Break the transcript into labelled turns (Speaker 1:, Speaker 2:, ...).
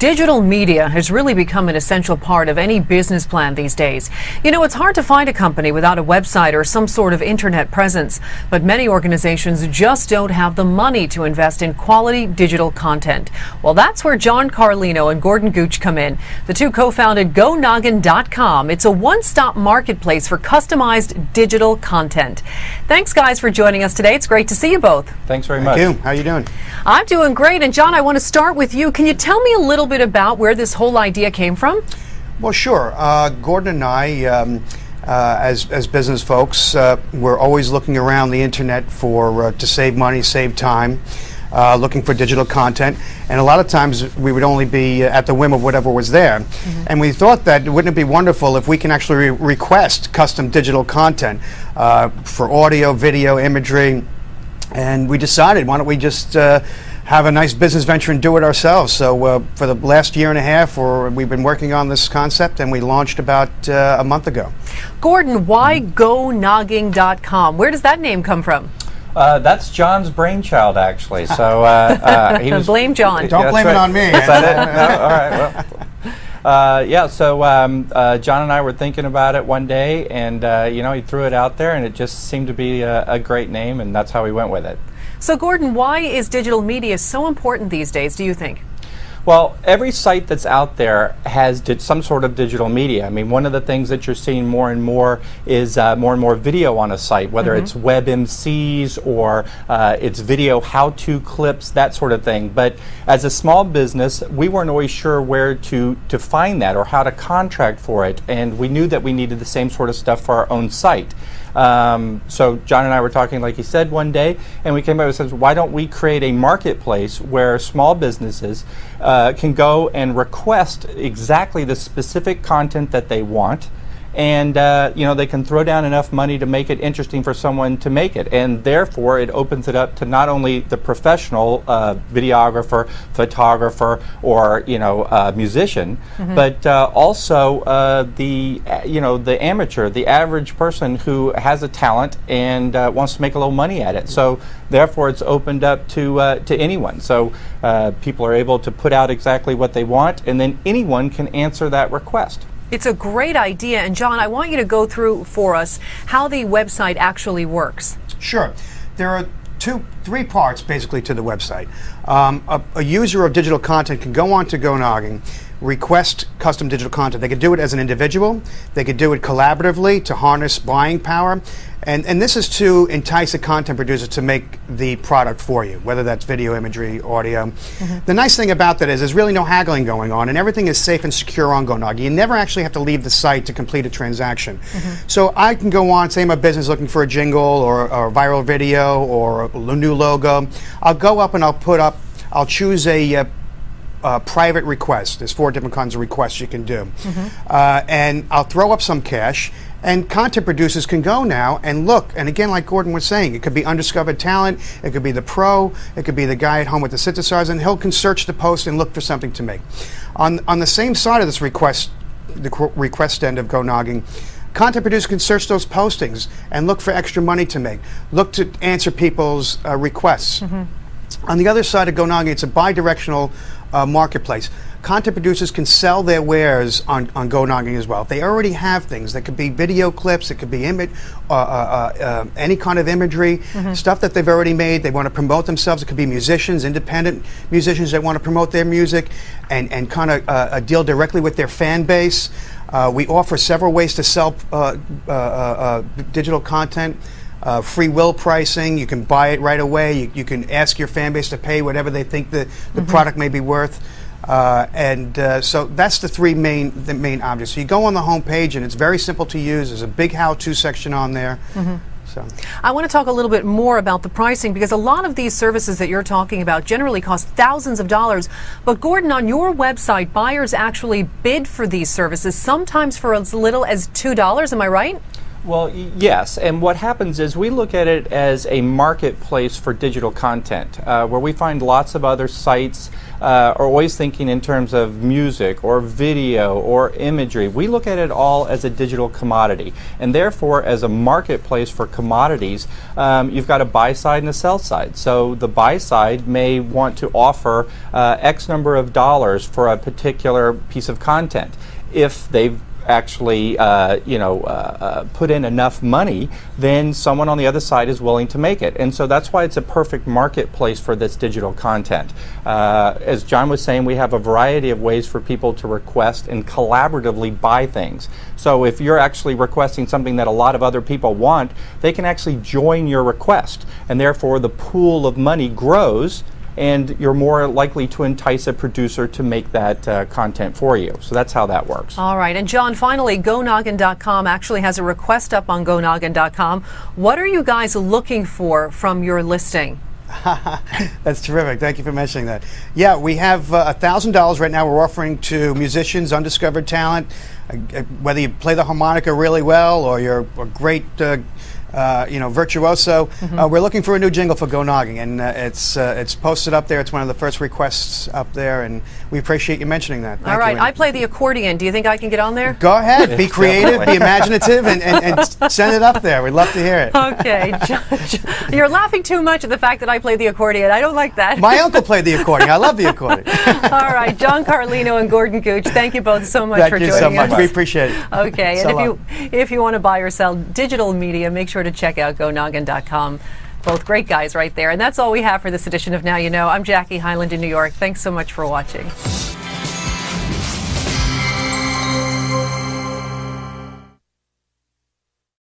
Speaker 1: Digital media has really become an essential part of any business plan these days. You know, it's hard to find a company without a website or some sort of internet presence, but many organizations just don't have the money to invest in quality digital content. Well, that's where John Carlino and Gordon Gooch come in. The two co-founded GoNoggin.com. It's a one-stop marketplace for customized digital content. Thanks, guys, for joining us today. It's great to see you both.
Speaker 2: Thanks very much.
Speaker 3: Thank you. How are you doing?
Speaker 1: I'm doing great. And John, I want to start with you. Can you tell me a little bit about where this whole idea came from?
Speaker 3: Well, sure. Gordon and I, as business folks, we're always looking around the internet for to save money, save time, looking for digital content. And a lot of times we would only be at the whim of whatever was there. And we thought that wouldn't it be wonderful if we can actually request custom digital content for audio, video, imagery. And we decided, why don't we just have a nice business venture and do it ourselves. So for the last year and a half, we've been working on this concept, and we launched about a month ago.
Speaker 1: Gordon, why GoNoggin.com? Where does that name come from?
Speaker 2: That's John's brainchild, actually. So he was.
Speaker 1: Blame John.
Speaker 3: Don't blame it on me.
Speaker 2: Is that it? No? All right. Well. Yeah, so John and I were thinking about it one day, and he threw it out there, and it just seemed to be a great name, and that's how we went with it.
Speaker 1: So, Gordon, why is digital media so important these days, do you think?
Speaker 2: Well, every site that's out there has some sort of digital media. I mean, one of the things that you're seeing more and more is more and more video on a site, whether it's web MCs or it's video how-to clips, that sort of thing. But as a small business, we weren't always sure where to find that or how to contract for it. And we knew that we needed the same sort of stuff for our own site. So John and I were talking, like he said, one day, and we came up and said, why don't we create a marketplace where small businesses can go and request exactly the specific content that they want, and they can throw down enough money to make it interesting for someone to make it, and therefore it opens it up to not only the professional videographer, photographer, or musician, but also the amateur, the average person who has a talent and wants to make a little money at it. So therefore it's opened up to anyone. So people are able to put out exactly what they want, and then anyone can answer that request.
Speaker 1: It's a great idea. And John, I want you to go through for us how the website actually works.
Speaker 3: Sure. There are three parts basically to the website. A user of digital content can go on to GoNoggin, request custom digital content. They could do it as an individual. They could do it collaboratively to harness buying power. And this is to entice a content producer to make the product for you, whether that's video, imagery, audio. The nice thing about that is there's really no haggling going on, and everything is safe and secure on GoNoggin. You never actually have to leave the site to complete a transaction. So I can go on, say my business looking for a jingle or a viral video or a new logo. I'll go up and I'll choose a private request. There's 4 different kinds of requests you can do. And I'll throw up some cash, and content producers can go now and look. And again, like Gordon was saying, it could be undiscovered talent, it could be the pro, it could be the guy at home with the synthesizers, and he can search the post and look for something to make. On the same side of this request, the request end of GoNoggin, content producers can search those postings and look for extra money to make, look to answer people's requests. On the other side of GoNoggin, it's a bi-directional marketplace. Content producers can sell their wares on GoNoggin as well. If they already have things, that could be video clips, it could be any kind of imagery, stuff that they've already made. They want to promote themselves. It could be musicians, independent musicians that want to promote their music and kind of deal directly with their fan base. We offer several ways to sell digital content. Free will pricing, you can buy it right away. You can ask your fan base to pay whatever they think the product may be worth. So that's the main objects. So you go on the home page, and it's very simple to use. There's a big how-to section on there. So
Speaker 1: I want to talk a little bit more about the pricing, because a lot of these services that you're talking about generally cost thousands of dollars. But Gordon, on your website, buyers actually bid for these services, sometimes for as little as $2. Am I right?
Speaker 2: Well, yes, and what happens is we look at it as a marketplace for digital content, where we find lots of other sites are always thinking in terms of music or video or imagery. We look at it all as a digital commodity, and therefore as a marketplace for commodities, you've got a buy side and a sell side. So the buy side may want to offer X number of dollars for a particular piece of content. If they've actually put in enough money, then someone on the other side is willing to make it. And so that's why it's a perfect marketplace for this digital content. As John was saying, we have a variety of ways for people to request and collaboratively buy things. So if you're actually requesting something that a lot of other people want, they can actually join your request, and therefore the pool of money grows, and you're more likely to entice a producer to make that content for you. So that's how that works.
Speaker 1: All right. And John, finally, GoNoggin.com actually has a request up on GoNoggin.com. What are you guys looking for from your listing?
Speaker 3: That's terrific. Thank you for mentioning that. Yeah, we have $1,000 right now we're offering to musicians, undiscovered talent, whether you play the harmonica really well or you're a great virtuoso. We're looking for a new jingle for Go Noggin, and it's posted up there. It's one of the first requests up there, and we appreciate you mentioning that.
Speaker 1: All right, I play the accordion. Do you think I can get on there?
Speaker 3: Go ahead, be creative, be imaginative, and send it up there. We'd love to hear it.
Speaker 1: Okay, you're laughing too much at the fact that I play the accordion. I don't like that.
Speaker 3: My uncle played the accordion. I love the accordion.
Speaker 1: All right, John Carlino and Gordon Gooch, thank you both so much for joining us.
Speaker 3: Thank you so much. We appreciate it.
Speaker 1: Okay, and if you want to buy or sell digital media, make sure to check out GoNoggin.com. Both great guys right there. And that's all we have for this edition of Now You Know. I'm Jackie Hyland in New York. Thanks so much for watching.